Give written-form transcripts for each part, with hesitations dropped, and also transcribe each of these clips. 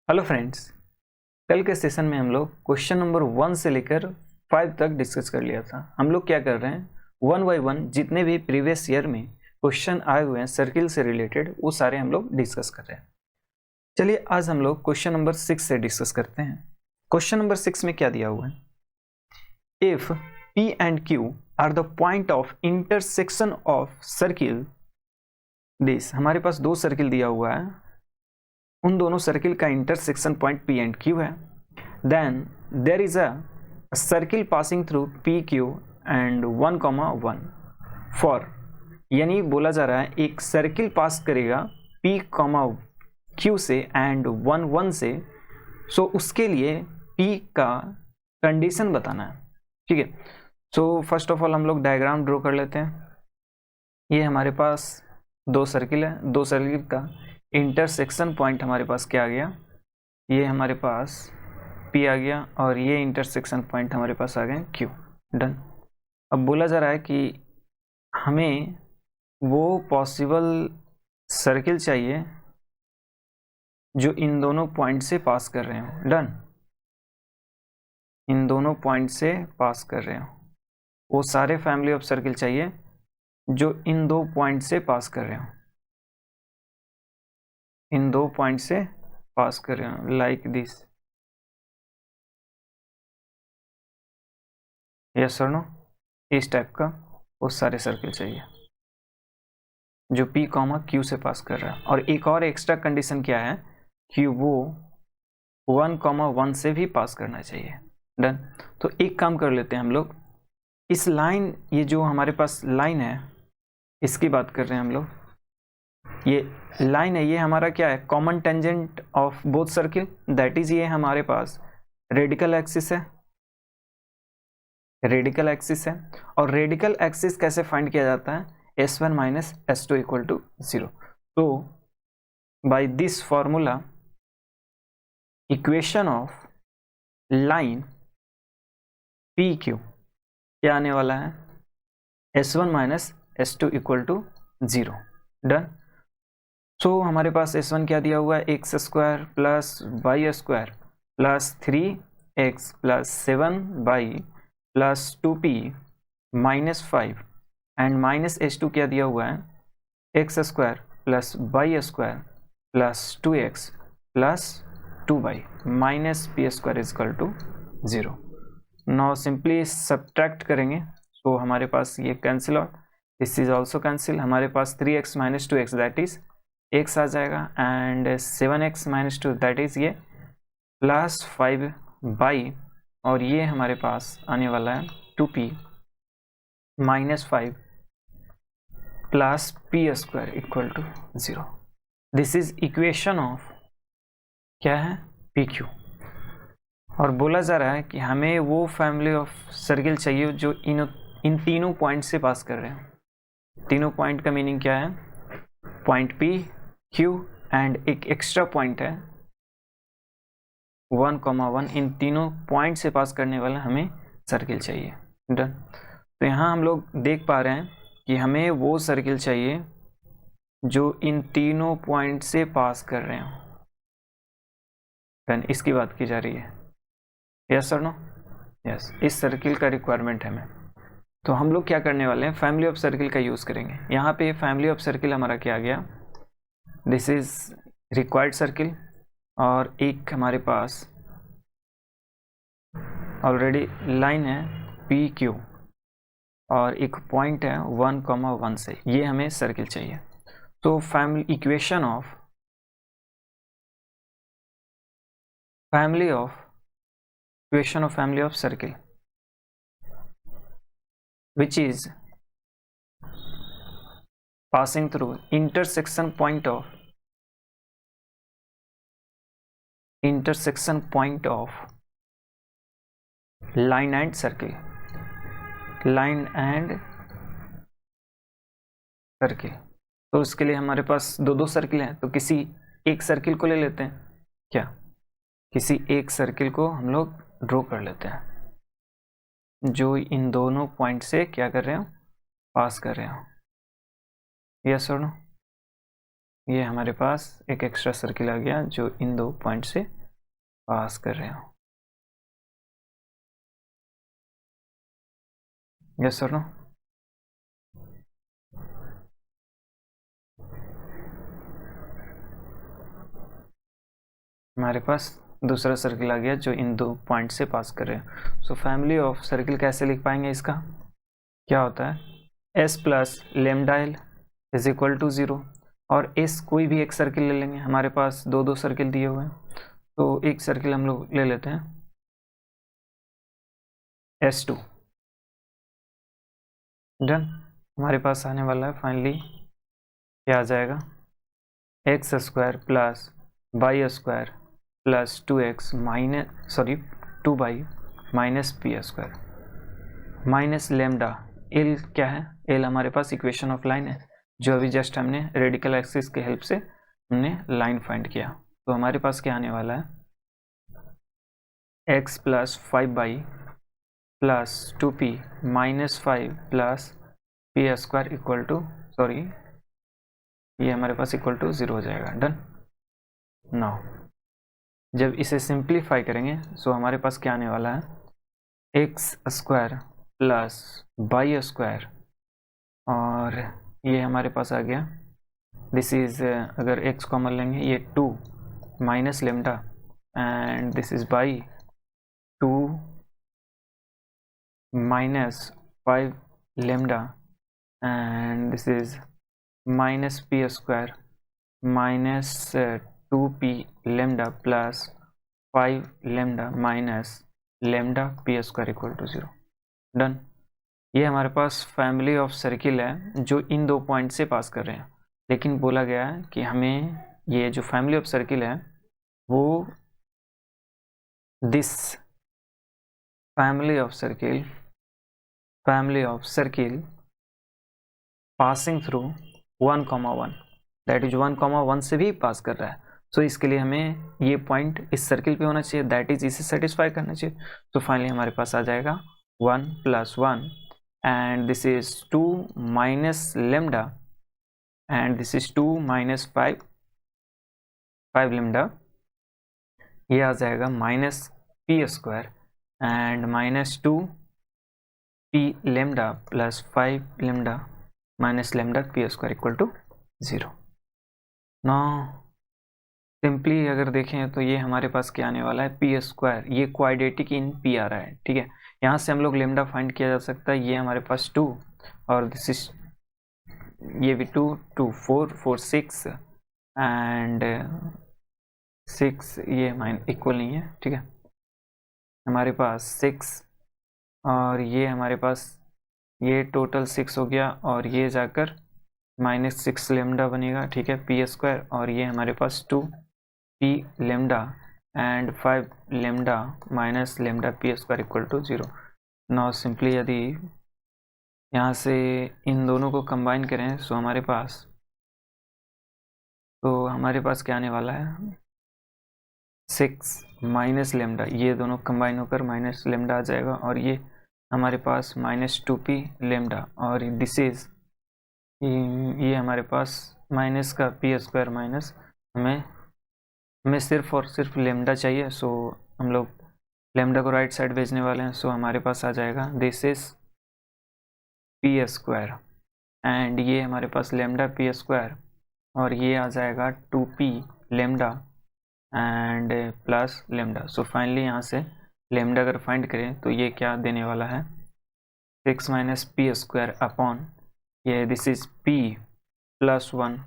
Hello friends, कल के session में हम लोग क्वेश्चन नंबर 1 से लेकर 5 तक डिस्कस कर लिया था। हम लोग क्या कर रहे हैं, 1 बाय 1 जितने भी प्रीवियस ईयर में क्वेश्चन आए हुए हैं सर्किल से रिलेटेड वो सारे हम लोग डिस्कस कर रहे हैं। चलिए आज हम लोग क्वेश्चन नंबर 6 से डिस्कस करते हैं। क्वेश्चन नंबर 6 में क्या दिया हुआ है, if P and Q are the point of intersection of circle this. हमारे पास दो सर्किल दिया हुआ है, उन दोनों सर्किल का intersection point P and Q है। Then there is a circle passing through PQ and 1,1 for, यानी बोला जा रहा है एक सर्किल पास करेगा P, Q से एंड 1,1 से। सो उसके लिए P का कंडीशन बताना है, ठीक है। सो फर्स्ट ऑफ ऑल हम लोग डायग्राम ड्रॉ कर लेते हैं। ये हमारे पास दो सर्किल है, दो सर्किल का इंटरसेक्शन पॉइंट हमारे पास क्या आ गया, ये हमारे पास P आ गया और ये इंटरसेक्शन पॉइंट हमारे पास आ गए Q। डन। अब बोला जा रहा है कि हमें वो पॉसिबल सर्किल चाहिए जो इन दोनों पॉइंट से पास कर रहे हो। डन, इन दोनों पॉइंट से पास कर रहे हो, वो सारे फैमिली ऑफ सर्किल चाहिए जो इन दो पॉइंट से पास कर रहे हो, इन दो पॉइंट से पास कर रहे हो, लाइक दिस। यस और नो, इस टाइप का वो सारे सर्किल चाहिए जो P, Q से पास कर रहा है। और एक और एक्स्ट्रा कंडीशन क्या है कि वो 1,1 से भी पास करना चाहिए। डन। तो एक काम कर लेते हैं हम लोग, इस लाइन, ये जो हमारे पास लाइन है इसकी बात कर रहे हैं हम लोग। ये लाइन है, ये हमारा क्या है, common tangent of both circle, that is ये हमारे पास रेडिकल एक्सिस है, रेडिकल एक्सिस है। और रेडिकल एक्सिस कैसे फाइंड किया जाता है, S1 minus S2 equal to 0। तो by this formula equation of line PQ क्या आने वाला है, S1 minus S2 equal to 0। Done. So हमारे पास S1 क्या दिया हुआ है, x square plus Y square plus 3x plus 7y plus 2p minus 5 and minus H2 क्या दिया हुआ है, x square plus Y square plus 2x plus 2y minus p square is equal to 0। Now simply subtract करेंगे तो हमारे पास ये cancel out, this is also cancel. हमारे पास 3x minus 2x that is x आ जाएगा and 7x minus 2 that is ये प्लस 5y, और ये हमारे पास आने वाला है 2p minus 5 plus p square equal to 0। This is equation of क्या है, PQ। और बोला जा रहा है कि हमें वो फैमिली ऑफ सर्किल चाहिए जो इन तीनों पॉइंट से पास कर रहे हैं। तीनों पॉइंट का मीनिंग क्या है, पॉइंट P, Q एंड एक एक्स्ट्रा पॉइंट है 1,1, इन तीनों पॉइंट से पास करने वाला हमें सर्किल चाहिए। डन। तो यहाँ हम लोग देख पा रहे हैं कि हमें वो सर्किल चाहिए जो इन तीनों पॉइंट से पास कर रहे हो। डन, इसकी बात की जा रही है। यस और नो, यस, इस सर्किल का रिक्वायरमेंट है हमें। तो हम लोग क्या करने वाले हैं, फैमिली ऑफ सर्किल का यूज करेंगे। यहाँ पे फैमिली ऑफ सर्किल हमारा क्या आ गया, दिस इज रिक्वायर्ड सर्किल, और एक हमारे पास ऑलरेडी लाइन है PQ और एक पॉइंट है 1,1 से, ये हमें सर्किल चाहिए। तो family equation of family of equation of family of circle which is passing through intersection point of line and circle, line and circle. तो उसके लिए हमारे पास दो दो सर्किल हैं, तो किसी एक सर्किल को ले लेते हैं, क्या किसी एक सर्किल को हम लोग ड्रॉ कर लेते हैं जो इन दोनों पॉइंट से क्या कर रहे हो, पास कर रहे हो। यस और नो, ये हमारे पास एक एक्स्ट्रा सर्किल आ गया जो इन 2 पॉइंट से पास कर रहे हो। यस और नो? हमारे पास दूसरा सर्किल आ गया जो इन 2 पॉइंट से पास कर रहे हैं। सो फैमिली ऑफ सर्किल कैसे लिख पाएंगे इसका? क्या होता है? s plus lambda L is equal to 0, और s कोई भी एक सर्किल ले लेंगे। हमारे पास 2 सर्किल दिए हुए हैं, तो एक सर्किल हम लोग ले लेते हैं S2। डन। हमारे पास आने वाला है फाइनली, क्या आ जाएगा? X square plus Y square plus 2x minus 2y minus P square minus lambda L. क्या है? एल हमारे पास इक्वेशन ऑफ लाइन है, जो अभी जस्ट हमने रेडिकल एक्सिस के हेल्प से हमने लाइन फाइंड किया। तो हमारे पास क्या आने वाला है? x plus 5y plus 2p minus 5 plus P square equal to ये हमारे पास इक्वल टू 0 हो जाएगा। डन। नाउ जब इसे सिंप्लीफाई करेंगे सो हमारे पास क्या आने वाला है? X square plus Y square, और ये हमारे पास आ गया, दिस इज, अगर x कॉमन लेंगे ये 2 minus lambda, and this is by 2 minus 5 lambda, and this is minus P square minus 2p lambda plus 5 lambda minus lambda P square equal to 0। Done. ये हमारे पास फैमिली ऑफ सर्किल है जो इन 2 point से पास कर रहे हैं, लेकिन बोला गया है कि हमें ये जो फैमिली ऑफ सर्किल है वो this family of circle passing through 1,1, that is 1,1 से भी पास कर रहा है। सो इसके लिए हमें ये पॉइंट इस सर्किल पे होना चाहिए, दैट इज इसे सेटिस्फाई करना चाहिए। तो फाइनली हमारे पास आ जाएगा 1 + 1, and this is 2 minus lambda, and this is 2 minus 5 lambda, ये आ जाएगा minus P square and minus 2p lambda plus 5 lambda minus lambda P square equal to 0। Now simply अगर देखें तो ये हमारे पास क्या आने वाला है? पी स्क्वायर, ये क्वाड्रेटिक इन पी आ रहा है, ठीक है। यहाँ से हम लोग लेमडा फाइंड किया जा सकता है। ये हमारे पास 2 और दिस इज ये भी 2 2 4 6 एंड 6, ये इक्वल नहीं है, ठीक है। हमारे पास 6 और ये हमारे पास ये टोटल 6 हो गया, और ये जाकर माइनस 6 लेमडा बनेगा, ठीक है, पी स्क्वायर, और ये हमारे पास 2p lambda and 5 lambda minus lambda P square equal to 0। Now simply यदि यहाँ से इन दोनों को कंबाइन करें सो हमारे पास क्या आने वाला है? 6 माइनस लेमडा, ये दोनों कंबाइन होकर माइनस लेमडा आ जाएगा, और ये हमारे पास माइनस 2p लेमडा, और दिस इज ये हमारे पास माइनस का पी स्क्वायर माइनस, हमें सिर्फ और सिर्फ लेमडा चाहिए। सो हम लोग लेमडा को राइट साइड भेजने वाले हैं। सो हमारे पास आ जाएगा this is P square, and ये हमारे पास लेमडा पी स्क्वायर, और ये आ जाएगा 2p lambda and plus lambda. So finally यहाँ से लेमडा अगर फाइंड करें तो ये क्या देने वाला है? 6 माइनस पी स्क्वायर अपॉन ये this is p + 1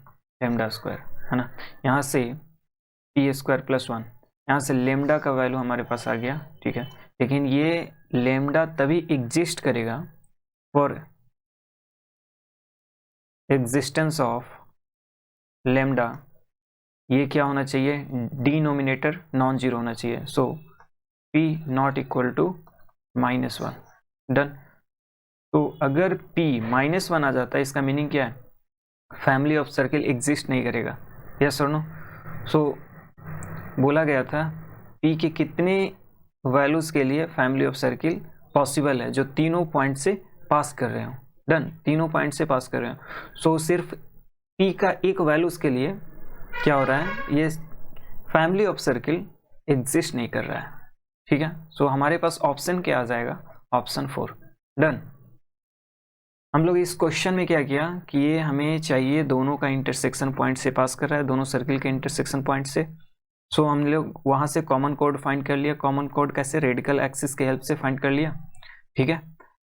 lambda square, है ना। यहाँ से p स्क्वायर + 1, यहाँ से लेमडा का वैल्यू हमारे पास आ गया, ठीक है। लेकिन ये लेमडा तभी एग्जिस्ट करेगा फॉर एग्जिस्टेंस ऑफ लेमडा, ये क्या होना चाहिए? डिनोमिनेटर नॉन जीरो होना चाहिए। So p not equal to -1। Done. तो अगर p -1 आ जाता है, इसका मीनिंग क्या है? फैमिली ऑफ सर्किल एग्जिस्ट नहीं करेगा। यस और नो? सो बोला गया था p के कितने वैल्यूज के लिए फैमिली ऑफ सर्किल पॉसिबल है, जो तीनों पॉइंट से पास कर रहे हो। डन, तीनों पॉइंट से पास कर रहे हो। सो सिर्फ p का एक वैल्यूज के लिए क्या हो रहा है, ये फैमिली ऑफ सर्किल एग्जिस्ट नहीं कर रहा है, ठीक है। सो हमारे पास ऑप्शन क्या आ जाएगा, ऑप्शन 4। डन। हम लोग इस क्वेश्चन में क्या किया कि ये हमें चाहिए दोनों का इंटरसेक्शन पॉइंट से पास कर रहा है, दोनों सर्किल के इंटरसेक्शन पॉइंट से। सो हम लोग वहाँ से कॉमन कोड फाइंड कर लिया। कॉमन कोड कैसे, रेडिकल एक्सिस के हेल्प से फाइंड कर लिया, ठीक है।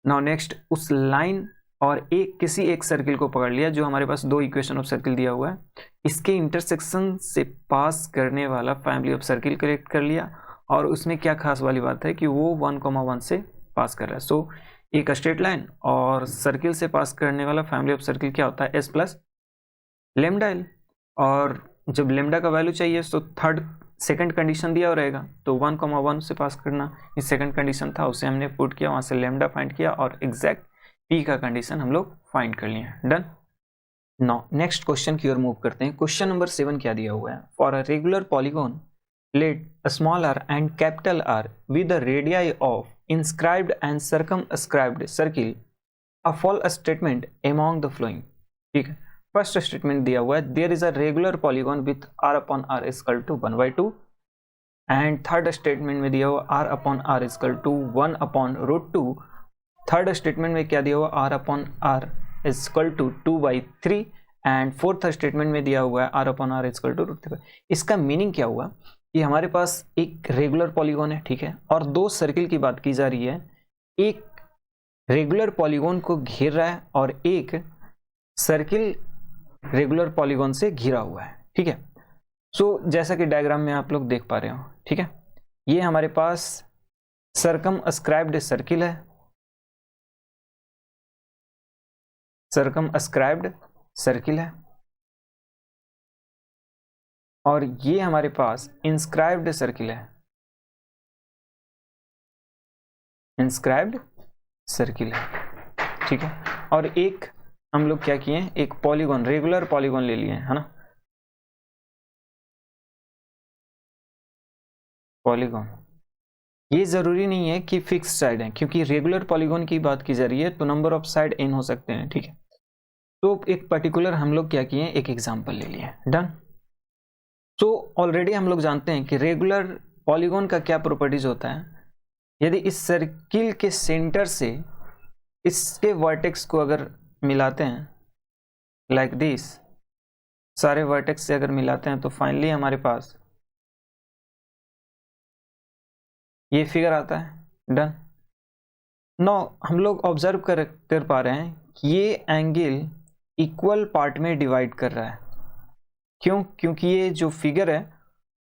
नाउ नेक्स्ट, उस लाइन और किसी एक सर्किल को पकड़ लिया जो हमारे पास दो इक्वेशन ऑफ सर्किल दिया हुआ है, इसके इंटरसेक्शन से पास करने वाला फैमिली ऑफ सर्किल कलेक्ट कर लिया। और उसमें क्या खास वाली बात है कि वो 1,1 से पास कर रहा है। सो एक स्ट्रेट लाइन और सर्किल से पास करने वाला फैमिली ऑफ सर्किल क्या होता है, एस प्लस लेमडा एल। और जब लेमडा का वैल्यू चाहिए तो सेकंड कंडीशन दिया रहेगा, तो 1,1 से पास करना ये सेकंड कंडीशन था, उसे हमने पुट किया, वहां से लेमडा फाइंड किया और एग्जैक्ट पी का कंडीशन हम लोग फाइंड कर लिए। डन। नाउ नेक्स्ट क्वेश्चन की ओर मूव करते हैं। क्वेश्चन नंबर 7 क्या दिया हुआ है, for a regular polygon let a small r and capital R with the radii of inscribed and circumscribed circle, a false statement among the following। ठीक है, first statement दिया हुआ है, there is a regular polygon with r upon r is equal to 1/2, and third statement में दिया हुआ r upon r is equal to 1 upon √2। Third statement में क्या दिया हुआ, r upon r is equal to 2/3, and fourth statement में दिया हुआ है r upon r is equal to √3। इसका मीनिंग क्या हुआ कि हमारे पास एक रेगुलर पॉलीगॉन है, ठीक है, और दो सर्किल की बात की जा रही है। एक रेगुलर पॉलीगॉन को घेर रहा है और एक सर्किल रेगुलर पॉलीगॉन से घिरा हुआ है, ठीक है। सो जैसा कि डायग्राम में आप लोग देख पा रहे हो, ठीक है, ये हमारे पास सर्कमस्क्राइब्ड सर्किल है, सर्कमस्क्राइब्ड सर्किल है, और ये हमारे पास इंस्क्राइब्ड सर्किल है, इंस्क्राइब्ड सर्किल है, ठीक है। और एक हम लोग क्या किए, एक पॉलीगॉन, रेगुलर पॉलीगॉन ले लिए, है ना, पॉलीगॉन। ये जरूरी नहीं है कि फिक्स साइड है, क्योंकि रेगुलर पॉलीगॉन की बात की जा रही है तो नंबर ऑफ साइड n हो सकते हैं, ठीक है। तो एक पर्टिकुलर हम लोग क्या किए, एक एग्जांपल ले लिए। डन। तो ऑलरेडी हम लोग जानते हैं कि रेगुलर पॉलीगॉन का क्या प्रॉपर्टीज होता है। यदि इस सर्किल के सेंटर से इसके वर्टेक्स को अगर मिलाते हैं लाइक दिस, सारे वर्टेक्स से अगर मिलाते हैं तो फाइनली हमारे पास ये फिगर आता है। डन। नो हम लोग ऑब्जर्व कर पा रहे हैं कि ये एंगल इक्वल पार्ट में डिवाइड कर रहा है। क्यों? क्योंकि ये जो फिगर है,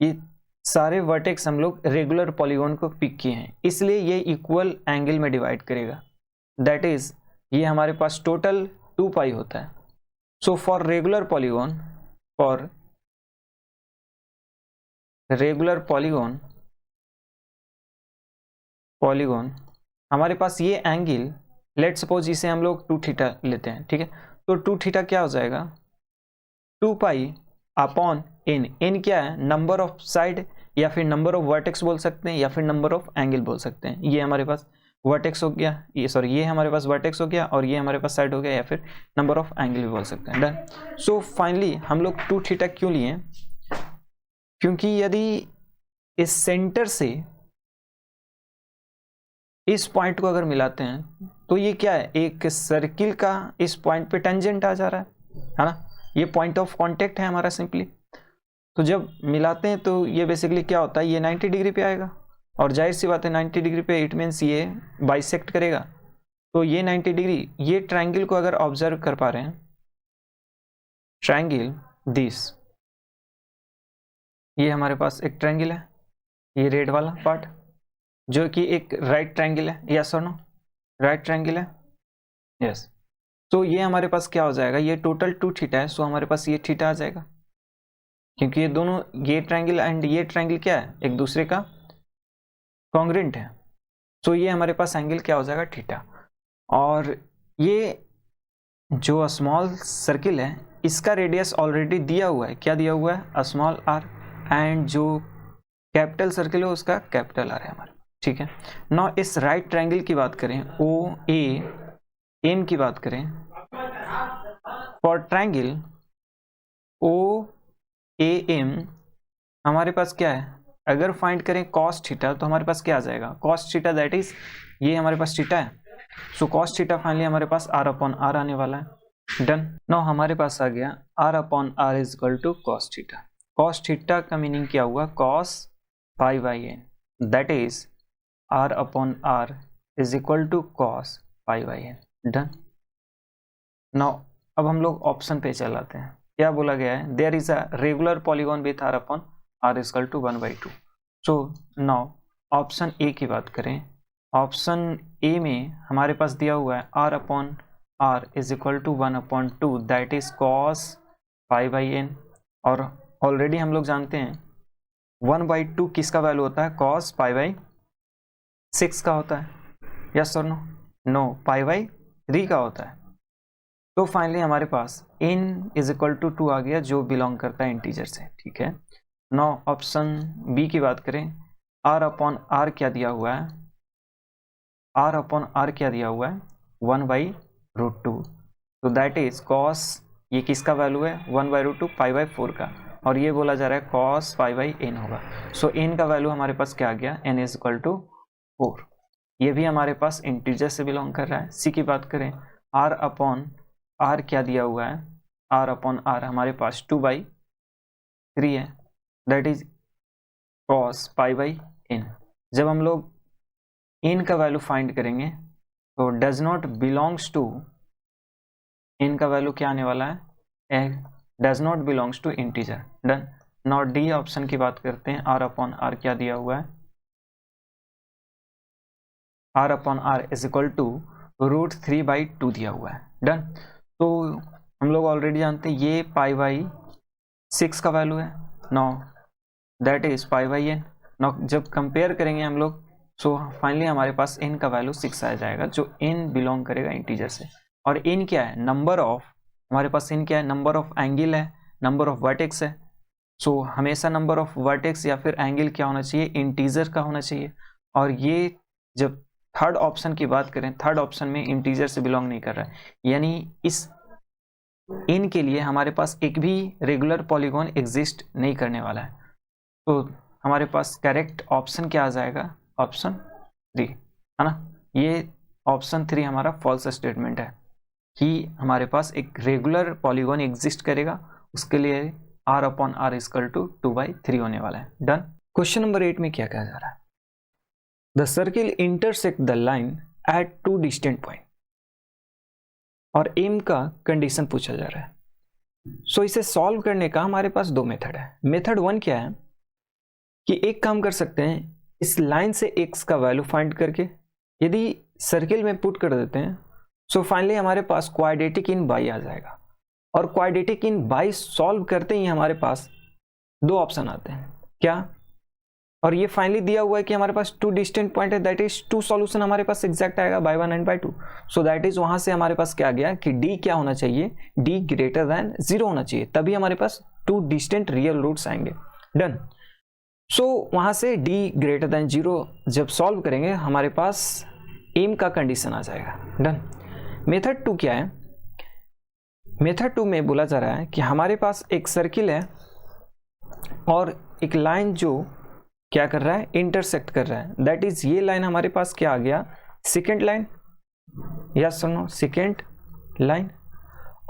ये सारे वर्टेक्स हम लोग रेगुलर पॉलीगॉन को पिक किए हैं, इसलिए ये इक्वल एंगल में डिवाइड करेगा। दैट इज ये हमारे पास टोटल 2 पाई होता है। So for regular polygon, for regular polygon हमारे पास ये एंगल, लेट सपोज इसे हम लोग 2 थीटा लेते हैं, ठीक है। तो 2 थीटा क्या हो जाएगा, 2 पाई अपॉन n। n क्या है, नंबर ऑफ साइड या फिर नंबर ऑफ वर्टेक्स बोल सकते हैं या फिर नंबर ऑफ एंगल बोल सकते हैं। ये हमारे पास वर्टेक्स हो गया, ये हमारे पास वर्टेक्स हो गया, और ये हमारे पास साइड हो गया, या फिर नंबर ऑफ एंगल भी बोल सकते हैं। डन। सो फाइनली हम लोग 2 थीटा क्यों लिए, क्योंकि यदि इस सेंटर से इस पॉइंट को अगर मिलाते हैं तो ये क्या है, एक सर्किल का इस पॉइंट पे टेंजेंट आ जा रहा है ना, ये पॉइंट ऑफ कांटेक्ट है हमारा सिंपली। तो जब मिलाते हैं तो ये बेसिकली क्या होता है, ये 90 डिग्री पे आएगा, और जाहिर सी बात है 90 डिग्री पे इट मीन्स ये बाइसेक्ट करेगा। तो ये 90 डिग्री, ये ट्रायंगल को अगर ऑब्जर्व कर पा रहे हैं, ट्रायंगल दिस, ये हमारे पास एक ट्रायंगल है, ये रेड वाला पार्ट जो कि एक राइट ट्रायंगल है, यस और नो, राइट ट्रायंगल है, यस। तो ये हमारे पास क्या हो जाएगा, ये टोटल 2 थीटा है, सो हमारे पास ये थीटा आ जाएगा, क्योंकि ये दोनों, ये ट्रायंगल एंड ये ट्रायंगल क्या है, एक दूसरे का कॉन्ग्रेंट है। सो ये हमारे पास एंगल क्या हो जाएगा, थीटा। और ये जो स्मॉल सर्किल है, इसका रेडियस ऑलरेडी दिया हुआ है, क्या दिया हुआ है, स्मॉल r, एंड जो कैपिटल सर्किल है उसका कैपिटल R है हमारे, ठीक है। नाउ इस राइट ट्रायंगल की बात करें, OAN की बात करें, for triangle OAN A M हमारे पास क्या है, अगर फाइंड करें कॉस थीटा तो हमारे पास क्या आ जाएगा, कॉस थीटा दैट इज ये हमारे पास थीटा है, सो कॉस थीटा फाइनली हमारे पास आर अपॉन आर आने वाला है। डन। नाउ हमारे पास आ गया R upon R is equal to cos theta. Cos theta का मीनिंग क्या हुआ, cos pi by N, that is R upon R is equal to cos pi by N. Done. Now अब हम लोग ऑप्शन पे चलाते हैं, क्या बोला गया है, there is a regular polygon with R upon R is equal to 1/2। So now option A की बात करें, ऑप्शन ए में हमारे पास दिया हुआ है R upon R is equal to 1/2 that is cos pi by N, और ऑलरेडी हम लोग जानते हैं 1/2 किसका वैल्यू होता है, कॉस पाई बाई 6 का होता है, यस और नो, नो पाई बाई 3 का होता है। तो फाइनली हमारे पास n इज इक्वल टू 2 आ गया जो बिलोंग करता है इंटीजर से, ठीक है। नाउ ऑप्शन बी की बात करें, r अपॉन आर क्या दिया हुआ है, r अपॉन आर क्या दिया हुआ है 1/√2, तो दैट इज कॉस, ये किसका वैल्यू है 1/√2 पाई बाई 4 का, और ये बोला जा रहा है कॉस पाई बाई n होगा। सो n का वैल्यू हमारे पास क्या आ गया, n इज इक्वल टू 4, ये भी हमारे पास इंटीजर से बिलोंग कर रहा है। सी की बात करें, r अपॉन आर क्या दिया हुआ है, आर अपॉन आर हमारे पास 2/3 है, that is cos pi by N. जब हम लोग इन का वैल्यू फाइंड करेंगे तो does not belongs to, N का वैल्यू क्या आने वाला है, does not belongs to integer. Done. Not D option की बात करते हैं, आर अपॉन आर क्या दिया हुआ है, R upon R is equal to √3/2 दिया हुआ है। डन। तो हम लोग ऑलरेडी जानते हैं ये पाई बाई 6 का वैल्यू है, now that is pi by N. Now जब कंपेयर करेंगे हम लोग, सो फाइनली हमारे पास n का वैल्यू 6 आ जाएगा, जो n बिलोंग करेगा इंटीजर से। और n क्या है, नंबर ऑफ, हमारे पास n क्या है, नंबर ऑफ एंगल है, नंबर ऑफ वर्टेक्स है। सो हमेशा नंबर ऑफ वर्टेक्स या फिर एंगल क्या होना चाहिए, इंटीजर का होना चाहिए। और ये जब थर्ड ऑप्शन की बात करें, थर्ड ऑप्शन में इंटीजर से बिलोंग नहीं कर रहा है, यानी इस इन के लिए हमारे पास एक भी रेगुलर पॉलीगॉन एग्जिस्ट नहीं करने वाला है। तो हमारे पास करेक्ट ऑप्शन क्या आ जाएगा, ऑप्शन 3, है ना। ये ऑप्शन 3 हमारा फॉल्स स्टेटमेंट है कि हमारे पास एक रेगुलर पॉलीगॉन एग्जिस्ट करेगा, उसके लिए r upon R equal to 2/3 होने वाला है। डन। क्वेश्चन नंबर 8 में क्या कहा जा रहा है, the circle intersect the line at 2 distant point, और एम का कंडीशन पूछा जा रहा है। सो इसे सॉल्व करने का हमारे पास 2 मेथड है। मेथड 1 क्या है कि एक काम कर सकते हैं, इस लाइन से x का वैल्यू फाइंड करके यदि सर्किल में पुट कर देते हैं, सो फाइनली हमारे पास क्वाड्रेटिक इन बाई आ जाएगा, और क्वाड्रेटिक इन बाई सॉल्व करते ही हमारे पास 2 ऑप्शन आते हैं, क्या, और ये फाइनली दिया हुआ है कि हमारे पास 2 डिस्टेंट पॉइंट है, दैट इज 2 सॉल्यूशन हमारे पास एग्जैक्ट आएगा by 1 and by 2। So that is वहां से हमारे पास क्या आ गया कि d क्या होना चाहिए, d ग्रेटर देन 0 होना चाहिए, तभी हमारे पास 2 डिस्टेंट रियल रूट्स आएंगे। डन। सो वहां से d ग्रेटर देन 0 जब सॉल्व करेंगे हमारे पास एम का कंडीशन आ जाएगा। डन। मेथड 2 क्या है, मेथड 2 में बोला जा रहा है कि हमारे पास एक सर्किल है और एक लाइन जो क्या कर रहा है, इंटरसेक्ट कर रहा है, दैट इज ये लाइन हमारे पास क्या आ गया, सेकेंड लाइन, यस और नो, सेकेंड लाइन।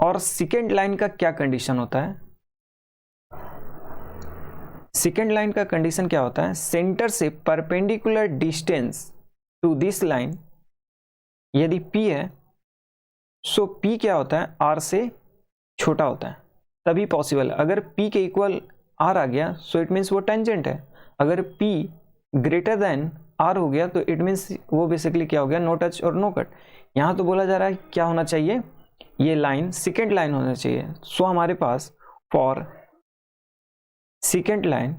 और सेकेंड लाइन का क्या कंडीशन होता है, सेकेंड लाइन का कंडीशन क्या होता है, सेंटर से perpendicular distance to this line यदि p है, सो p क्या होता है, r से छोटा होता है, तभी पॉसिबल है। अगर p के इक्वल r आ गया सो इट मीन्स वो टेंजेंट है, अगर p ग्रेटर देन r हो गया तो इट मीन्स वो बेसिकली क्या हो गया, नो टच और नो कट। यहाँ तो बोला जा रहा है क्या होना चाहिए, ये लाइन सेकेंड लाइन होना चाहिए। सो हमारे पास फॉर सेकेंड लाइन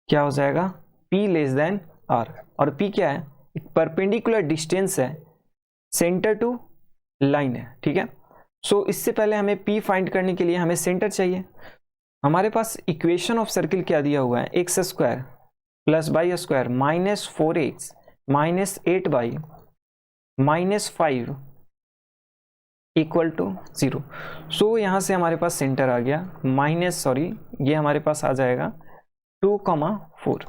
क्या हो जाएगा, p लेस देन r, और p क्या है, एक परपेंडिकुलर डिस्टेंस है, सेंटर टू लाइन है, ठीक है। सो इससे पहले हमें p फाइंड करने के लिए हमें सेंटर चाहिए। हमारे पास इक्वेशन ऑफ सर्किल क्या दिया हुआ है, x square plus Y square minus 4x minus 8y minus 5 equal to 0। So यहाँ से हमारे पास सेंटर आ गया ये हमारे पास आ जाएगा 2,4।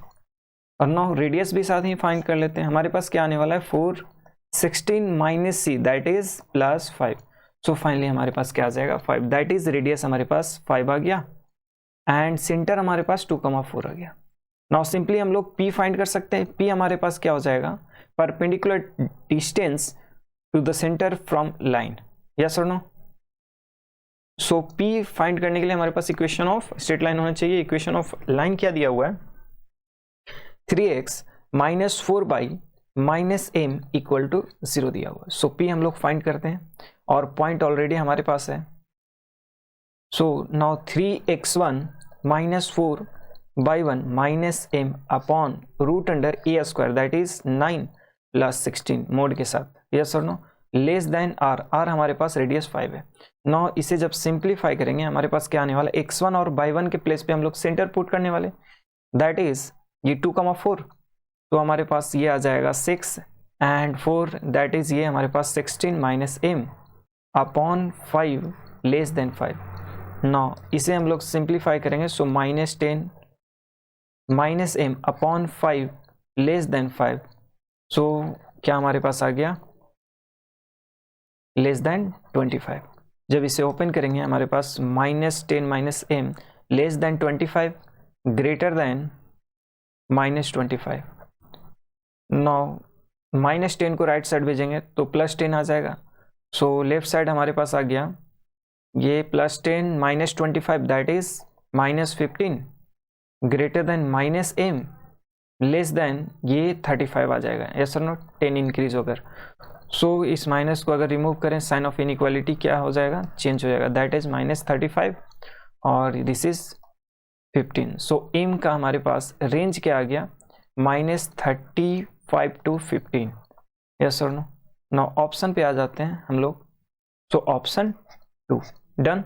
और नाउ रेडियस भी साथ ही फाइंड कर लेते हैं। हमारे पास क्या आने वाला है 4, 16 minus see that is +5। So finally हमारे पास क्या आ जाएगा 5, दैट इज रेडियस हमारे पास 5 आ गया एंड सेंटर हमारे पास 2,4 आ गया। नाउ सिंपली हम लोग P फाइंड कर सकते हैं। P हमारे पास क्या हो जाएगा, perpendicular distance to the centre from line, yes और नो। सो P फाइंड करने के लिए हमारे पास इक्वेशन ऑफ स्ट्रेट लाइन होना चाहिए। इक्वेशन ऑफ लाइन क्या दिया हुआ है, 3x - 4y - m equal to 0 दिया हुआ है। सो P हम लोग फाइंड करते हैं और पॉइंट ऑलरेडी हमारे पास है। So now 3x1 - 4y1 - m upon √a² that is 9 + 16 mode के साथ, यस और नो, लेस देन r हमारे पास रेडियस 5 है। नाउ इसे जब सिंप्लीफाई करेंगे हमारे पास क्या आने वाला, x1 और y1 के प्लेस पे हम लोग सेंटर पुट करने वाले, दैट इज ये 2,4, तो हमारे पास ये आ जाएगा 6 एंड 4 दैट इज ये हमारे पास 16 - m upon 5 less than 5। Now इसे हम लोग सिंप्लीफाई करेंगे, सो -10 - m अपॉन 5 लेस देन 5। सो क्या हमारे पास आ गया लेस देन 25। जब इसे ओपन करेंगे हमारे पास -10 - m less than 25 greater than -25। Now -10 को राइट साइड भेजेंगे तो +10 आ जाएगा। सो लेफ्ट साइड हमारे पास आ गया ये +10 - 25 that is -15 greater than -m less than ये 35 आ जाएगा, यस और नो, 10 इंक्रीज होकर। सो इस माइनस को अगर रिमूव करें साइन ऑफ इनइक्वालिटी क्या हो जाएगा, चेंज हो जाएगा, दैट इज -35 और दिस इज 15। सो m का हमारे पास रेंज क्या आ गया, -35 to 15, यस और नो। नाउ ऑप्शन पे आ जाते हैं हम लोग, सो ऑप्शन 2 डन।